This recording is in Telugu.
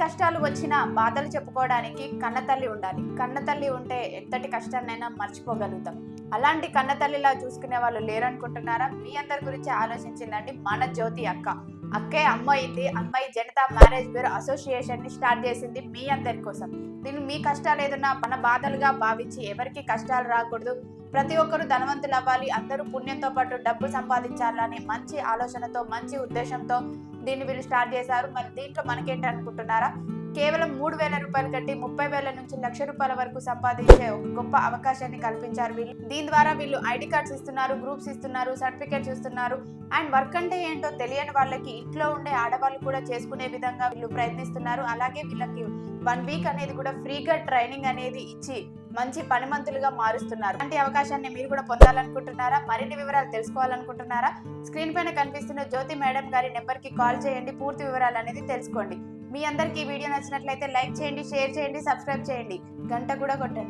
కష్టాలు వచ్చినా బాధలు చెప్పుకోవడానికి కన్నతల్లి ఉండాలి. కన్నతల్లి ఉంటే ఎంతటి కష్టాన్నైనా మర్చిపోగలుగుతాం. అలాంటి కన్నతల్లిలా చూసుకునే వాళ్ళు లేరనుకుంటున్నారా? మీ అందరి గురించి ఆలోచించిందండి మన జ్యోతి అక్క. అక్కే అమ్మ అయింది. అమ్మాయి జనతా మ్యారేజ్ బ్యూరో అసోసియేషన్ ని స్టార్ట్ చేసింది మీ అందరి కోసం. దీన్ని మీ కష్టాలు ఏదన్నా మన బాధలుగా భావించి ఎవరికి కష్టాలు రాకూడదు, ప్రతి ఒక్కరు ధనవంతులు అవ్వాలి, అందరూ పుణ్యంతో పాటు డబ్బు సంపాదించాలని మంచి ఆలోచనతో మంచి ఉద్దేశంతో దీన్ని వీళ్ళు స్టార్ట్ చేశారు. మరి దీంట్లో మనకేంటి అనుకుంటున్నారా? కేవలం 3,000 రూపాయలు కట్టి 30,000 నుంచి ₹1,00,000 వరకు సంపాదించే ఒక గొప్ప అవకాశాన్ని కల్పించారు వీళ్ళు. దీని ద్వారా వీళ్ళు ఐడి కార్డ్స్ ఇస్తున్నారు, గ్రూప్స్ ఇస్తున్నారు, సర్టిఫికేట్స్ ఇస్తున్నారు. అండ్ వర్క్ అంటే ఏంటో తెలియని వాళ్ళకి ఇంట్లో ఉండే ఆడవాళ్ళు కూడా చేసుకునే విధంగా వీళ్ళు ప్రయత్నిస్తున్నారు. అలాగే వీళ్ళకి 1 వీక్ అనేది కూడా ఫ్రీగా ట్రైనింగ్ అనేది ఇచ్చి మంచి పనిమంతులుగా మారుస్తున్నారు. అలాంటి అవకాశాన్ని మీరు కూడా పొందాలనుకుంటున్నారా? మరిన్ని వివరాలు తెలుసుకోవాలనుకుంటున్నారా? స్క్రీన్ పైన కనిపిస్తున్న జ్యోతి మేడం గారి నెంబర్ కి కాల్ చేయండి, పూర్తి వివరాలు అనేది తెలుసుకోండి. మీ అందరికీ ఈ వీడియో నచ్చినట్లయితే లైక్ చేయండి, షేర్ చేయండి, సబ్స్క్రైబ్ చేయండి, గంట కూడా కొట్టండి.